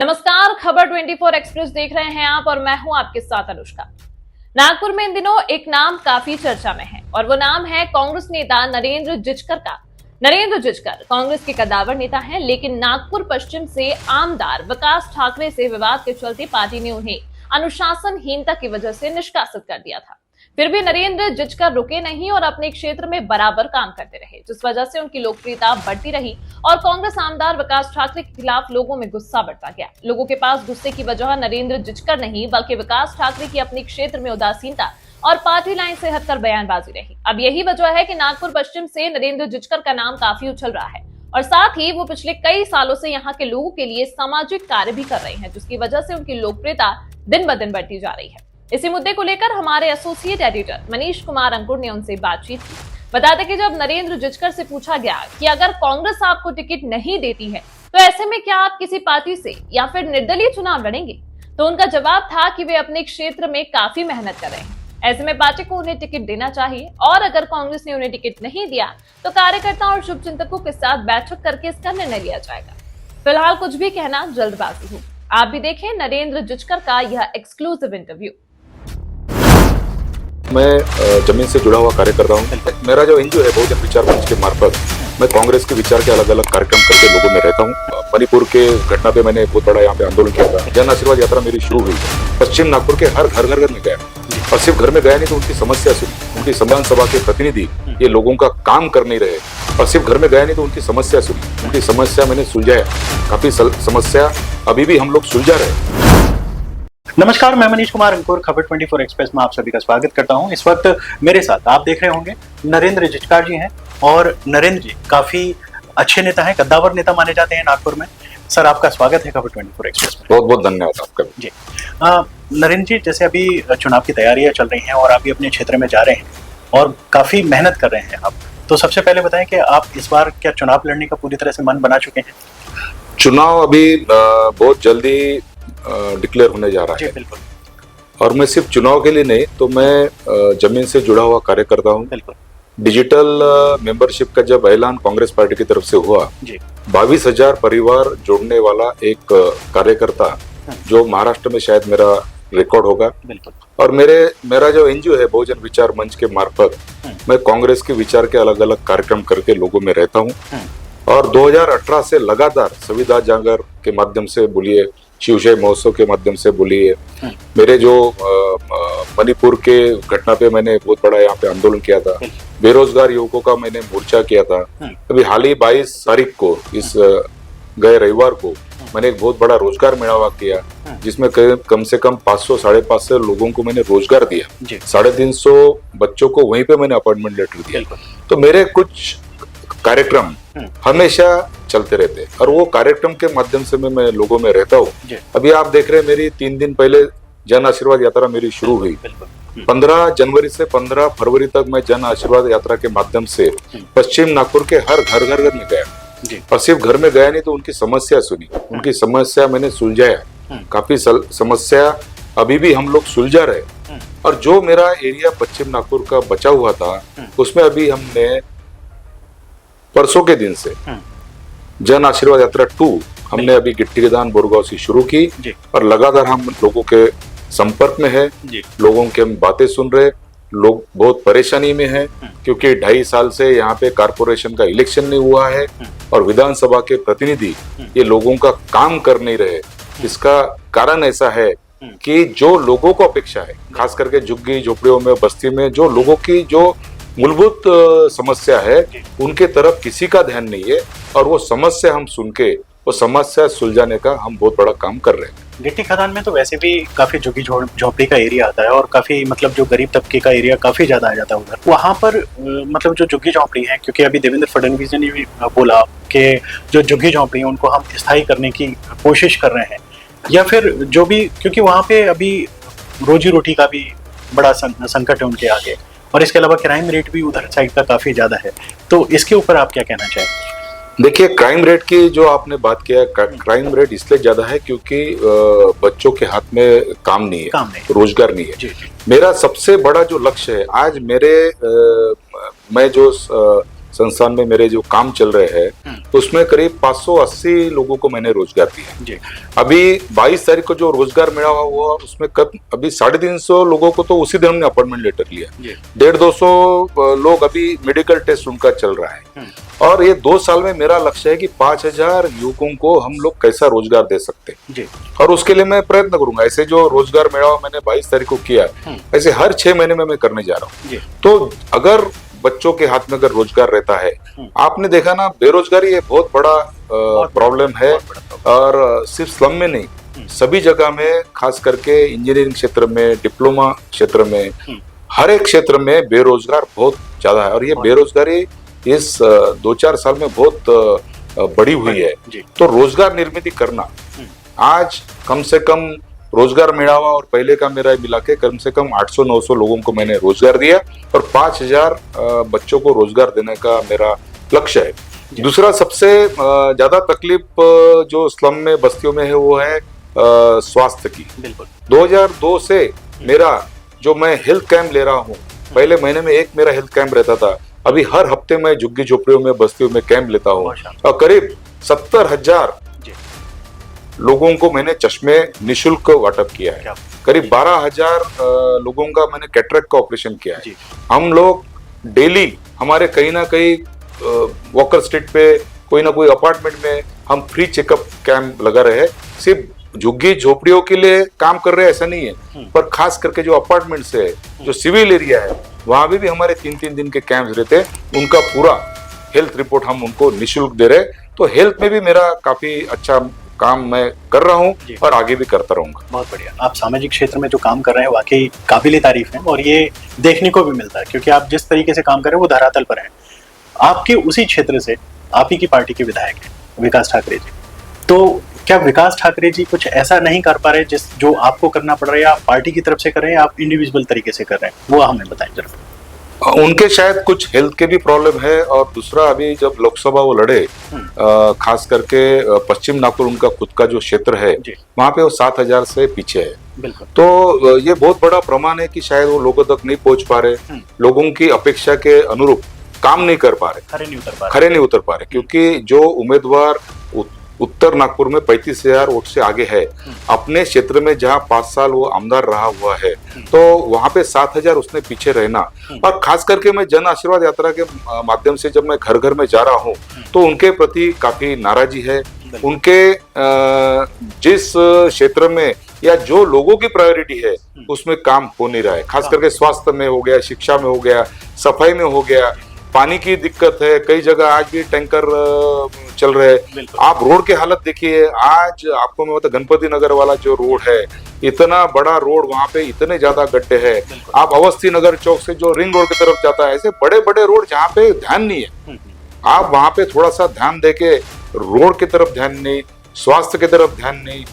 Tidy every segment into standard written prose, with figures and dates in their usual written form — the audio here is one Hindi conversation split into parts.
नमस्कार, खबर 24 एक्सप्रेस देख रहे हैं आप और मैं हूं आपके साथ अनुष्का। नागपुर में इन दिनों एक नाम काफी चर्चा में है और वो नाम है कांग्रेस नेता नरेंद्र जिचकर का। नरेंद्र जिचकर कांग्रेस के कद्दावर नेता हैं, लेकिन नागपुर पश्चिम से आमदार विकास ठाकरे से विवाद के चलते पार्टी ने उन्हें अनुशासनहीनता की वजह से निष्कासित कर दिया था। फिर भी नरेंद्र जिचकर रुके नहीं और अपने क्षेत्र में बराबर काम करते रहे, जिस वजह से उनकी लोकप्रियता बढ़ती रही और कांग्रेस आमदार विकास ठाकरे के खिलाफ लोगों में गुस्सा बढ़ता गया। लोगों के पास गुस्से की वजह नरेंद्र जिचकर नहीं बल्कि विकास ठाकरे की अपने क्षेत्र में उदासीनता और पार्टी लाइन से हटकर बयानबाजी रही। अब यही वजह है कि नागपुर पश्चिम से नरेंद्र जिचकर का नाम काफी उछल रहा है और साथ ही वो पिछले कई सालों से यहाँ के लोगों के लिए सामाजिक कार्य भी कर रहे हैं, जिसकी वजह से उनकी लोकप्रियता दिन ब दिन बढ़ती जा रही है। इसी मुद्दे को लेकर हमारे एसोसिएट एडिटर मनीष कुमार अंकुर ने उनसे बातचीत की। बता दें कि जब नरेंद्र जिचकर से पूछा गया कि अगर कांग्रेस आपको टिकट नहीं देती है तो ऐसे में क्या आप किसी पार्टी से या फिर निर्दलीय चुनाव लड़ेंगे, तो उनका जवाब था कि वे अपने क्षेत्र में काफी मेहनत कर रहे हैं, ऐसे में पार्टी को उन्हें टिकट देना चाहिए और अगर कांग्रेस ने उन्हें टिकट नहीं दिया तो कार्यकर्ताओं और शुभचिंतकों के साथ बैठक करके इसका निर्णय लिया जाएगा। फिलहाल कुछ भी कहना जल्दबाजी हो। आप भी देखें नरेंद्र जिचकर का यह एक्सक्लूसिव इंटरव्यू। मैं जमीन से जुड़ा हुआ कार्य कर रहा हूँ। मेरा जो एनजीओ है बहुजन विचार मंच के मार्फत मैं कांग्रेस के विचार के अलग अलग कार्यक्रम करके लोगों में रहता हूँ। मणिपुर के घटना पे मैंने बहुत बड़ा यहाँ पे आंदोलन किया था। जन आशीर्वाद यात्रा मेरी शुरू हुई। पश्चिम नागपुर के हर घर में गया और सिर्फ घर में गया नहीं तो उनकी समस्या सुनी। उनकी संविधान सभा के प्रतिनिधि ये लोगों का काम कर नहीं रहे और सिर्फ घर में गया नहीं तो उनकी समस्या सुनी। उनकी समस्या मैंने सुलझाया। काफी समस्या अभी भी हम लोग सुलझा रहे। नमस्कार, मैं मनीष कुमार अंकुर खबर 24 एक्सप्रेस में आप सभी का स्वागत करता हूं। इस वक्त मेरे साथ आप देख रहे होंगे नरेंद्र जिचकर जी हैं और नरेंद्र जी काफी अच्छे नेता हैं, कद्दावर नेता माने जाते हैं नागपुर में। सर, आपका स्वागत है खबर 24 एक्सप्रेस में। बहुत बहुत धन्यवाद आपका जी। नरेंद्र जी, जैसे अभी चुनाव की तैयारियां चल रही हैं और आप भी अपने क्षेत्र में जा रहे हैं और काफी मेहनत कर रहे हैं आप, तो सबसे पहले बताएं कि आप इस बार क्या चुनाव लड़ने का पूरी तरह से मन बना चुके हैं? चुनाव अभी बहुत जल्दी डिक्लेयर होने जा रहा है। बिल्कुल। और मैं सिर्फ चुनाव के लिए नहीं तो मैं जमीन से जुड़ा हुआ कार्य करता हूँ। बिल्कुल। डिजिटल मेंबरशिप का जब ऐलान कांग्रेस पार्टी की तरफ से हुआ, 22,000 परिवार जोड़ने वाला एक कार्यकर्ता जो महाराष्ट्र में शायद मेरा रिकॉर्ड होगा। बिल्कुल। और मेरा जो एनजीओ है बहुजन विचार मंच के मार्फत मैं कांग्रेस के विचार के अलग अलग कार्यक्रम करके लोगों में रहता हूँ। और 2018 से लगातार संविधान जागर के माध्यम से बोलिए, शिवजय महोत्सव के माध्यम से बोलिए, मेरे जो मणिपुर के घटना पे मैंने बहुत बड़ा यहाँ पे आंदोलन किया था। बेरोजगार युवकों का मैंने मोर्चा किया था। अभी हाल ही 22 तारीख को इस गए रविवार को मैंने एक बहुत बड़ा रोजगार मेळावा किया, जिसमें कम से कम 500-550 लोगों को मैंने रोजगार दिया। 350 बच्चों को वहीं पे मैंने अपॉइंटमेंट लेटर दिया। तो मेरे कुछ कार्यक्रम हमेशा चलते रहते हैं और वो कार्यक्रम के माध्यम से मैं लोगों में रहता हूँ। अभी आप देख रहे हैं मेरी 3 दिन पहले जन आशीर्वाद यात्रा मेरी शुरू हुई। 15 जनवरी से 15 फरवरी तक मैं जन आशीर्वाद यात्रा के माध्यम से पश्चिम नागपुर के हर घर में गया और सिर्फ घर में गया नहीं तो उनकी समस्या सुनी। उनकी समस्या मैंने सुलझाया। काफी समस्या अभी भी हम लोग सुलझा रहे। और जो मेरा एरिया पश्चिम नागपुर का बचा हुआ था उसमें अभी हमने परसों के दिन से जन आशीर्वाद यात्रा 2 हमने अभी गिट्टीदान बोरगांव से शुरू की और लगातार हम लोगों के संपर्क में है। लोगों की हम बातें सुन रहे। लोग बहुत परेशानी में हैं क्योंकि 2.5 साल से यहाँ पे कारपोरेशन का इलेक्शन नहीं हुआ है और विधानसभा के प्रतिनिधि ये लोगों का काम कर नहीं रहे। इसका कारण ऐसा है कि जो लोगों को अपेक्षा है, खास करके झुग्गी झोपड़ियों में, बस्ती में जो लोगों की जो मूलभूत समस्या है उनके तरफ किसी का ध्यान नहीं है और वो समस्या हम सुन के वो समस्या सुलझाने का हम बहुत बड़ा काम कर रहे हैं। गिट्टी खदान में तो वैसे भी काफी झुग्गी झोपड़ी का एरिया आता है और काफी मतलब जो गरीब तबके का एरिया काफी ज्यादा आ जाता है उधर। वहां पर मतलब जो झुग्गी झोपड़ी है, क्योंकि अभी देवेंद्र फडणवीस ने भी बोला कि जो झुग्गी झोपड़ी है उनको हम स्थायी करने की कोशिश कर रहे हैं, या फिर जो भी, क्योंकि वहां पे अभी रोजी रोटी का भी बड़ा संकट है उनके आगे और इसके अलावा क्राइम रेट भी उधर साइड का काफी ज्यादा है। तो इसके ऊपर आप क्या कहना चाहेंगे? देखिए, क्राइम रेट की जो आपने बात किया, क्राइम रेट इसलिए ज्यादा है क्योंकि बच्चों के हाथ में काम नहीं है, रोजगार नहीं है। जी। मेरा मेरा सबसे बड़ा जो लक्ष्य है आज मैं जो संस्थान में मेरे जो काम चल रहे हैं उसमें करीब 580 लोगों को मैंने रोजगार दिया जी। अभी 22 तारीख को जो रोजगार मेला हुआ उसमें अभी 350 लोगों को तो उसी दिन हमने अपॉइंटमेंट लेटर लिया। 150-200 लोग अभी मेडिकल टेस्ट उनका चल रहा है और ये 2 साल में मेरा लक्ष्य है कि 5000 युवकों को हम लोग कैसा रोजगार दे सकते हैं और उसके लिए मैं प्रयत्न करूंगा। ऐसे जो रोजगार मेला मैंने 22 तारीख को किया ऐसे हर 6 महीने में मैं करने जा रहा हूँ। तो अगर बच्चों के हाथ में अगर रोजगार रहता है, आपने देखा ना बेरोजगारी ये बहुत बड़ा प्रॉब्लम है और सिर्फ स्लम में नहीं सभी जगह में, खास करके इंजीनियरिंग क्षेत्र में, डिप्लोमा क्षेत्र में, हर एक क्षेत्र में बेरोजगार बहुत ज्यादा है और ये बेरोजगारी इस 2-4 साल में बहुत बड़ी हुई है। तो रोजगार निर्मित करना, आज कम से कम रोजगार मेड़ावा और पहले का मेरा मिला के कम से कम 800-900 लोगों को मैंने रोजगार दिया और 5000 बच्चों को रोजगार देने का मेरा लक्ष्य है। दूसरा सबसे ज्यादा तकलीफ जो स्लम में बस्तियों में है वो है स्वास्थ्य की। 2002 से मेरा जो मैं हेल्थ कैंप ले रहा हूँ, पहले महीने में एक मेरा हेल्थ कैंप रहता था, अभी हर हफ्ते मैं झुग्गी झोपड़ियों में बस्तियों में कैंप लेता हूँ और करीब 70,000 लोगों को मैंने चश्मे निशुल्क वाटप किया है। करीब 12,000 लोगों का मैंने कैटरेक्ट का ऑपरेशन किया है। हम लोग डेली हमारे कहीं ना कहीं वॉकर स्ट्रीट पे कोई ना कोई अपार्टमेंट में हम फ्री चेकअप कैंप लगा रहे हैं। सिर्फ झुग्गी झोपड़ियों के लिए काम कर रहे हैं ऐसा नहीं है, पर खास करके जो अपार्टमेंट्स है, जो सिविल एरिया है, वहां भी हमारे 3-3 दिन के कैंप्स रहते हैं। उनका पूरा हेल्थ रिपोर्ट हम उनको निःशुल्क दे रहे। तो हेल्थ में भी मेरा काफी अच्छा काम मैं कर रहा हूं और आगे भी करता रहूंगा। बहुत बढ़िया। आप सामाजिक क्षेत्र में जो काम कर रहे हैं वाकई काबिले तारीफ है और ये देखने को भी मिलता है, क्योंकि आप जिस तरीके से काम कर रहे हैं वो धरातल पर है। आपके उसी क्षेत्र से आप ही की पार्टी के विधायक हैं विकास ठाकरे जी, तो क्या विकास ठाकरे जी कुछ ऐसा नहीं कर पा रहे जो आपको करना पड़ रहा है, आप पार्टी की तरफ से कर रहे हैं, आप इंडिविजुअल तरीके से कर रहे हैं, वो हमें बताएं जरा। उनके शायद कुछ हेल्थ के भी प्रॉब्लम है और दूसरा अभी जब लोकसभा वो लड़े, खास करके पश्चिम नागपुर उनका खुद का जो क्षेत्र है वहां पे वो 7,000 से पीछे है। तो ये बहुत बड़ा प्रमाण है कि शायद वो लोगों तक नहीं पहुंच पा रहे, लोगों की अपेक्षा के अनुरूप काम नहीं कर पा रहे, खरे नहीं उतर पा रहे, क्योंकि जो उम्मीदवार उत्तर नागपुर में 35,000 वोट से आगे है, अपने क्षेत्र में जहां 5 साल वो आमदार रहा हुआ है, तो वहां पे 7,000 उसने पीछे रहना। और खास करके मैं जन आशीर्वाद यात्रा के माध्यम से जब मैं घर घर में जा रहा हूं तो उनके प्रति काफी नाराजी है। उनके जिस क्षेत्र में या जो लोगों की प्रायोरिटी है उसमें काम हो नहीं रहा है, खास करके स्वास्थ्य में हो गया, शिक्षा में हो गया, सफाई में हो गया, पानी की दिक्कत है, कई जगह आज भी टैंकर चल रहे हैं। आप रोड की हालत देखिए, आज आपको मैं बता गणपति नगर वाला जो रोड है, इतना बड़ा रोड, वहां पे इतने ज्यादा गड्ढे हैं। आप अवस्थी नगर चौक से जो रिंग रोड की तरफ जाता है, ऐसे बड़े बड़े रोड जहाँ पे ध्यान नहीं है। आप वहां पे थोड़ा सा ध्यान देके, रोड की तरफ ध्यान नहीं, स्वास्थ्य की तरफ ध्यान नहीं,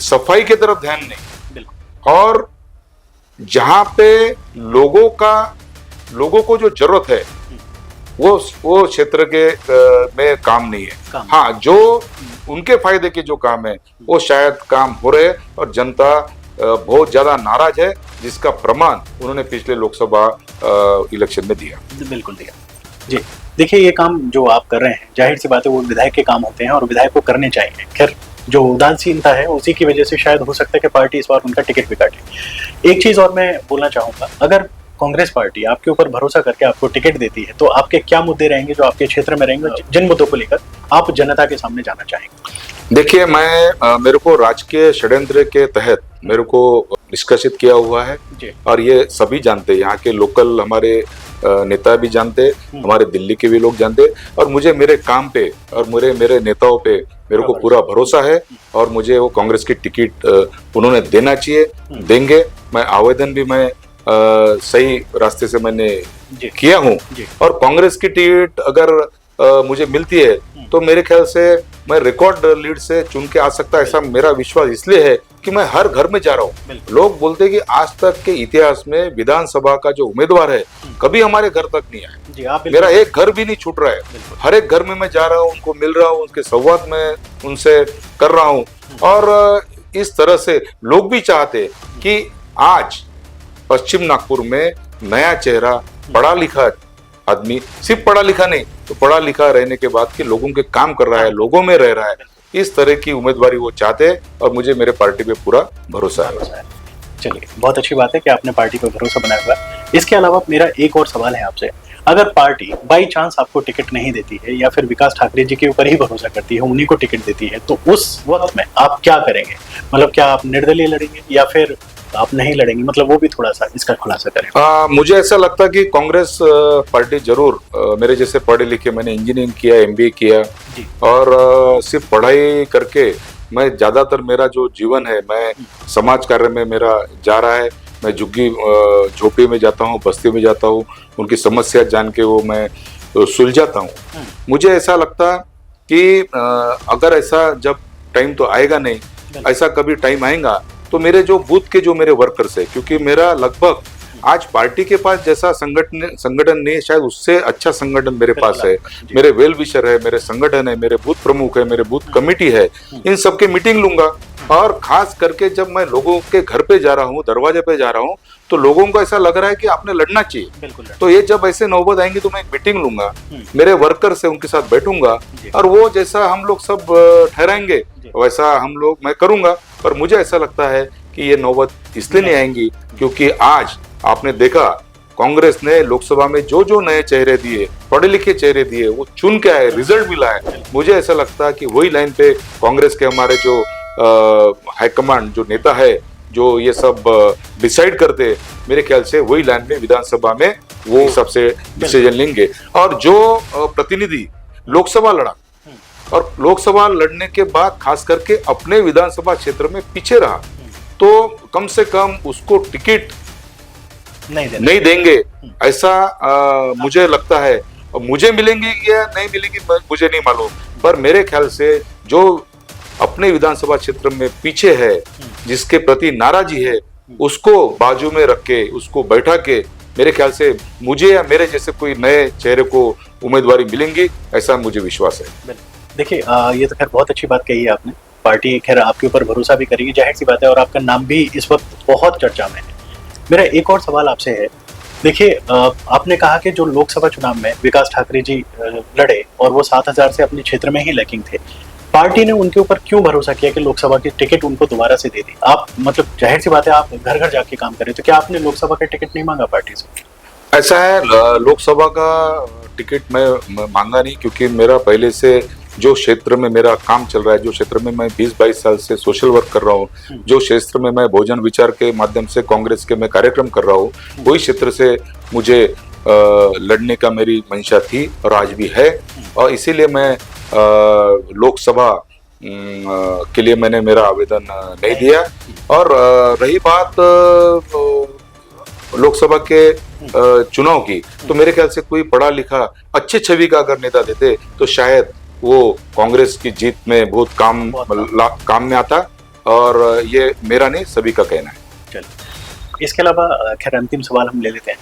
सफाई की तरफ ध्यान नहीं, और जहां पे लोगों को जो जरूरत है वो क्षेत्र के में काम नहीं है। हाँ, जो उनके फायदे के जो काम है वो शायद काम हो रहे हैं और जनता बहुत ज्यादा नाराज है, जिसका प्रमाण उन्होंने पिछले लोकसभा इलेक्शन में दिया। बिल्कुल दिया जी। देखिए, ये काम जो आप कर रहे हैं, जाहिर सी बात है वो विधायक के काम होते हैं और विधायक को करने चाहिए। खैर, जो उदासीनता है उसी की वजह से शायद हो सकता है कि पार्टी इस बार उनका टिकट भी काटे। एक चीज और मैं बोलना चाहूंगा, अगर कांग्रेस पार्टी आपके ऊपर भरोसा करके आपको टिकट देती है तो आपके क्या मुद्दे रहेंगे जो आपके क्षेत्र में रहेंगे, जिन मुद्दों को लेकर आप जनता के सामने जाना चाहेंगे? देखिए, मेरे को राजकीय षड्यंत्र के तहत मेरे को निष्कासित किया हुआ है और ये सभी जानते हैं, यहाँ के लोकल हमारे नेता भी जानते, हमारे दिल्ली के भी लोग जानते, और मुझे मेरे काम पे और मेरे नेताओं पे मेरे को पूरा भरोसा है और मुझे वो कांग्रेस की टिकट उन्होंने देना चाहिए, देंगे। मैं आवेदन भी सही रास्ते से मैंने किया हूँ और कांग्रेस की टिकट अगर मुझे मिलती है तो मेरे ख्याल से मैं रिकॉर्ड लीड से चुन के आ सकता है, ऐसा मेरा विश्वास इसलिए है कि मैं हर घर में जा रहा हूँ। लोग बोलते हैं कि आज तक के इतिहास में विधानसभा का जो उम्मीदवार है कभी हमारे घर तक नहीं आया, मेरा एक घर भी नहीं छूट रहा है, हर एक घर में मैं जा रहा हूँ, उनको मिल रहा हूँ, उनके संवाद में उनसे कर रहा हूँ। और इस तरह से लोग भी चाहते कि आज पश्चिम नागपुर में नया चेहरा, पढ़ा लिखा आदमी, सिर्फ पढ़ा लिखा नहीं तो पढ़ा लिखा रहने के बाद कि लोगों के काम कर रहा है, लोगों में रह रहा है, इस तरह की उम्मीदवारी वो चाहते हैं और मुझे मेरे पार्टी पे पूरा भरोसा है। चलिए, बहुत अच्छी बात है कि आपने पार्टी पर भरोसा बनाया हुआ है। इसके अलावा मेरा एक और सवाल है आपसे, अगर पार्टी बाई चांस आपको टिकट नहीं देती है या फिर विकास ठाकरे जी के ऊपर ही भरोसा करती है, उन्हीं को टिकट देती है, तो उस वक्त में आप क्या करेंगे? मतलब क्या आप निर्दलीय लड़ेंगे या फिर आप नहीं लड़ेंगे? मतलब वो भी थोड़ा सा इसका खुलासा करें। मुझे ऐसा लगता है कि कांग्रेस पार्टी जरूर, मेरे जैसे पढ़े लिखे, मैंने इंजीनियरिंग किया, एमबीए किया और सिर्फ पढ़ाई करके मैं ज्यादातर मेरा जो जीवन है मैं समाज कार्य में मेरा जा रहा है। मैं झुग्गी झोपड़ी में जाता हूँ, बस्ती में जाता हूँ, उनकी समस्या जान के वो मैं सुलझाता हूँ। मुझे ऐसा लगता कि अगर ऐसा जब टाइम तो आएगा नहीं, ऐसा कभी टाइम आएगा तो मेरे जो बूथ के जो मेरे वर्कर्स है, क्योंकि मेरा लगभग आज पार्टी के पास जैसा संगठन नहीं, शायद उससे अच्छा संगठन मेरे पास है। मेरे वेल विशर है, मेरे संगठन है, मेरे बूथ प्रमुख है, मेरे बूथ कमेटी है, इन सबके मीटिंग लूंगा। और खास करके जब मैं लोगों के घर पे जा रहा हूँ, दरवाजे पे जा रहा हूँ, तो लोगों को ऐसा लग रहा है कि आपने लड़ना चाहिए। तो ये जब ऐसे नौबत आएंगी तो मैं एक मीटिंग लूंगा, मेरे वर्कर से उनके साथ बैठूंगा और वो जैसा हम लोग सब ठहराएंगे वैसा मैं करूंगा। पर मुझे ऐसा लगता है कि ये नौबत इसलिए नहीं आएंगी क्योंकि आज आपने देखा कांग्रेस ने लोकसभा में जो जो नए चेहरे दिए, पढ़े लिखे चेहरे दिए, वो चुन के आए, रिजल्ट भी लाए। मुझे ऐसा लगता है कि वही लाइन पे कांग्रेस के हमारे जो हाईकमांड, जो नेता है, जो ये सब डिसाइड करते, मेरे ख्याल से वही लाइन में विधानसभा में वो सबसे डिसीजन लेंगे। और जो प्रतिनिधि लोकसभा लड़ा और लोकसभा लड़ने के बाद खास करके अपने विधानसभा क्षेत्र में पीछे रहा, तो कम से कम उसको टिकट नहीं देंगे, ऐसा मुझे लगता है। मुझे मिलेंगी या नहीं मिलेंगी मुझे नहीं मालूम, पर मेरे ख्याल से जो अपने विधानसभा क्षेत्र में पीछे है, जिसके प्रति नाराजी है, उसको बाजू में रख के, उसको बैठा के, मेरे ख्याल से मुझे या मेरे जैसे कोई नए चेहरे को उम्मीदवारी मिलेंगी, ऐसा मुझे विश्वास है। देखिए, ये तो खैर बहुत अच्छी बात कही है आपने। पार्टी खैर आपके ऊपर भरोसा भी करेगी, जाहिर सी बात है, और आपका नाम भी इस वक्त बहुत चर्चा में है। मेरा एक और सवाल आपसे है, देखिए, आपने कहा कि जो लोकसभा चुनाव में विकास ठाकरे जी लड़े और वो 7000 से अपने क्षेत्र में ही लैकिंग थे, पार्टी ने उनके ऊपर क्यों भरोसा किया कि लोकसभा की टिकट उनको दोबारा से दे दी? आप मतलब जाहिर सी बात है, आप घर घर जाके काम करें, तो क्या आपने लोकसभा का टिकट नहीं मांगा पार्टी से? ऐसा है, लोकसभा का टिकट मैं मांगा नहीं, क्योंकि मेरा पहले से जो क्षेत्र में मेरा काम चल रहा है, जो क्षेत्र में मैं 20-22 साल से सोशल वर्क कर रहा हूँ, जो क्षेत्र में मैं बहुजन विचार के माध्यम से कांग्रेस के मैं कार्यक्रम कर रहा हूँ, वही क्षेत्र से मुझे लड़ने का मेरी मंशा थी और आज भी है। और इसीलिए मैं लोकसभा के लिए मैंने मेरा आवेदन नहीं दिया। और रही बात लोकसभा के चुनाव की, तो मेरे ख्याल से कोई पढ़ा लिखा अच्छे छवि का अगर नेता देते तो शायद वो कांग्रेस की जीत में बहुत काम में आता। और ये मेरा नहीं, सभी का कहना है। चलिए, इसके अलावा खैर अंतिम सवाल हम ले लेते हैं।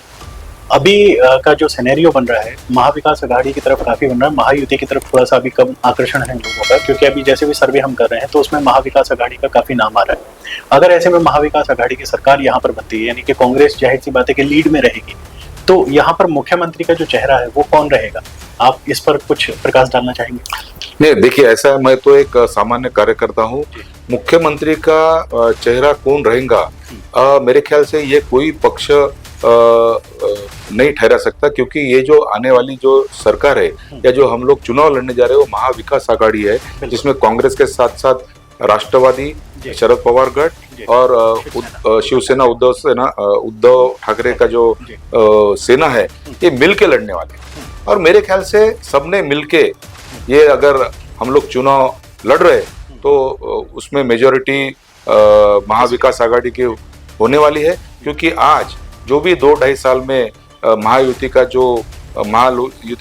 अभी का जो सिनेरियो बन रहा है, महाविकास आघाड़ी की तरफ काफी बन रहा है, महायुति की तरफ थोड़ा सा अभी कम आकर्षण है लोगों का, क्योंकि अभी जैसे भी सर्वे हम कर रहे हैं तो उसमें महाविकास आघाड़ी का काफी नाम आ रहा है। अगर ऐसे में महाविकास आघाड़ी की सरकार यहाँ पर बनती है, यानी कि कांग्रेस जाहिर सी बात है कि लीड में रहेगी, तो यहाँ पर मुख्यमंत्री का जो चेहरा है वो कौन रहेगा? आप इस पर कुछ प्रकाश डालना चाहेंगे? नहीं, देखिए, ऐसा है, मैं तो एक सामान्य कार्यकर्ता हूँ। मुख्यमंत्री का चेहरा कौन रहेगा, मेरे ख्याल से ये कोई पक्ष नहीं ठहरा सकता, क्योंकि ये जो आने वाली जो सरकार है या जो हम लोग चुनाव लड़ने जा रहे हैं वो महाविकास आघाड़ी है, जिसमें कांग्रेस के साथ साथ राष्ट्रवादी, शरद पवार गठ और शिवसेना, उद्धव ठाकरे का जो सेना है, ये मिलके लड़ने वाले। और मेरे ख्याल से सबने मिलके ये अगर हम लोग चुनाव लड़ रहे तो उसमें मेजॉरिटी महाविकास आघाड़ी की होने वाली है, क्योंकि आज जो भी 2-2.5 साल में महायुति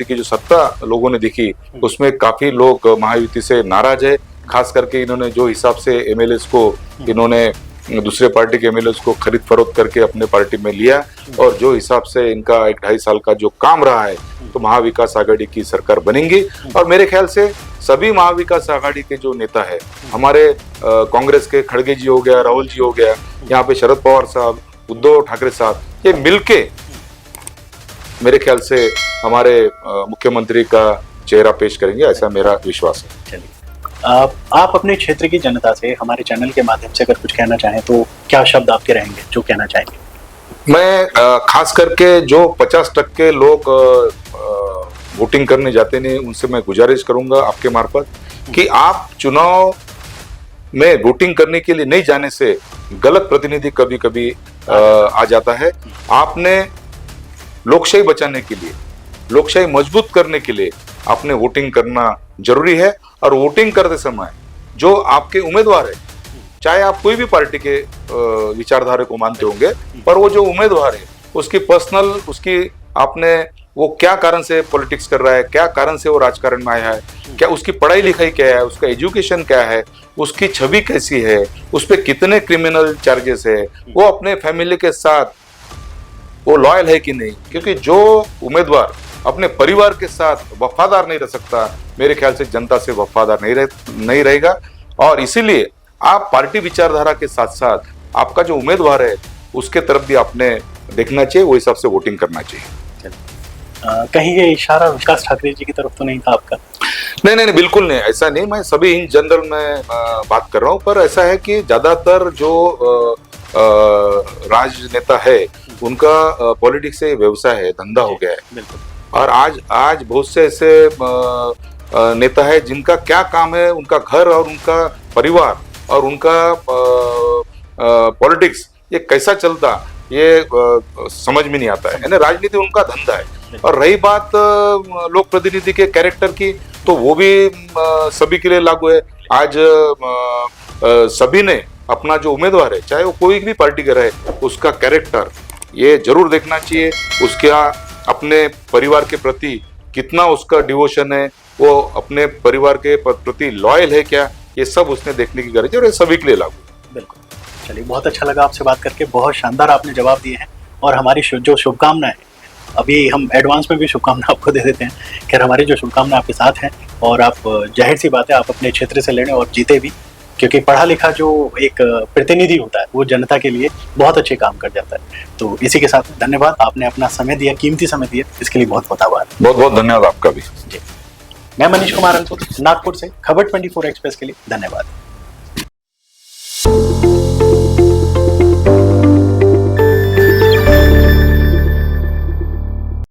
की जो सत्ता लोगों ने दिखी, उसमें काफी लोग महायुति से नाराज है। खास करके इन्होंने जो हिसाब से एमएलएस को, इन्होंने दूसरे पार्टी के एमएलएस को खरीद फरोख्त करके अपने पार्टी में लिया, और जो हिसाब से इनका 1-2.5 साल का जो काम रहा है, तो महाविकास आघाड़ी की सरकार बनेगी। और मेरे ख्याल से सभी महाविकास आघाड़ी के जो नेता है, हमारे कांग्रेस के खड़गे जी हो गया, राहुल जी हो गया, यहाँ पे शरद पवार साहब, उद्धव ठाकरे साहब, ये मिलके मेरे ख्याल से हमारे मुख्यमंत्री का चेहरा पेश करेंगे, ऐसा मेरा विश्वास है। चलिए, आप अपने क्षेत्र की जनता से हमारे चैनल के माध्यम से अगर कुछ कहना चाहें तो क्या शब्द आपके रहेंगे जो कहना चाहेंगे? मैं खास करके जो 50% लोग वोटिंग करने जाते नहीं, उनसे मैं गुजारिश करूंगा आपके मार्फत कि आप चुनाव में वोटिंग करने के लिए नहीं जाने से गलत प्रतिनिधि कभी कभी आ जाता है। आपने लोकशाही बचाने के लिए, लोकशाही मजबूत करने के लिए आपने वोटिंग करना जरूरी है। और वोटिंग करते समय जो आपके उम्मीदवार है, चाहे आप कोई भी पार्टी के विचारधारा को मानते होंगे, पर वो जो उम्मीदवार है उसकी पर्सनल, उसकी आपने वो क्या कारण से पॉलिटिक्स कर रहा है, क्या कारण से वो राजकारण में आया है, क्या उसकी पढ़ाई लिखाई क्या है, उसका एजुकेशन क्या है, उसकी छवि कैसी है, उस पर कितने क्रिमिनल चार्जेस है, वो अपने फैमिली के साथ वो लॉयल है कि नहीं। क्योंकि जो उम्मीदवार अपने परिवार के साथ वफादार नहीं रह सकता, मेरे ख्याल से जनता से वफादार नहीं रहेगा। और इसीलिए आप पार्टी विचारधारा के साथ साथ आपका जो उम्मीदवार है उसके तरफ भी आपने देखना चाहिए, वो हिसाब से वोटिंग करना चाहिए। कहीं ये इशारा विकास ठाकरे जी की तरफ तो नहीं था आपका? नहीं, बिल्कुल नहीं, ऐसा नहीं। मैं सभी इन जनरल में बात कर रहा हूँ, पर ऐसा है कि ज्यादातर जो राजनेता है उनका पॉलिटिक्स से व्यवसाय है, धंधा हो गया है। और आज बहुत से ऐसे नेता है जिनका क्या काम है, उनका घर और उनका परिवार और उनका पॉलिटिक्स ये कैसा चलता, ये समझ में नहीं आता है। यानी राजनीति उनका धंधा है। और रही बात लोक प्रतिनिधि के कैरेक्टर की, तो वो भी सभी के लिए लागू है। आज सभी ने अपना जो उम्मीदवार है, चाहे वो कोई भी पार्टी का रहे, उसका कैरेक्टर ये जरूर देखना चाहिए। उसका अपने परिवार के प्रति कितना उसका डिवोशन है, वो अपने परिवार के प्रति लॉयल है क्या, ये सब उसने देखने की गरज है और ये सभी के लिए लागू। बिल्कुल। चलिए, बहुत अच्छा लगा आपसे बात करके, बहुत शानदार आपने जवाब दिए हैं। और हमारी जो शुभकामनाएं, अभी हम एडवांस में भी शुभकामनाएं आपको दे देते हैं। खैर, हमारी जो शुभकामनाएं आपके साथ हैं, और आप जाहिर सी बात है आप अपने क्षेत्र से लड़ें और जीते भी, क्योंकि पढ़ा लिखा जो एक प्रतिनिधि होता है वो जनता के लिए बहुत अच्छे काम कर जाता है। तो इसी के साथ धन्यवाद, आपने अपना समय दिया, कीमती समय दिया, इसके लिए बहुत बहुत आभार। बहुत बहुत धन्यवाद आपका भी। जी, मैं मनीष कुमार अंकुर, नागपुर से खबर 24 एक्सप्रेस के लिए धन्यवाद।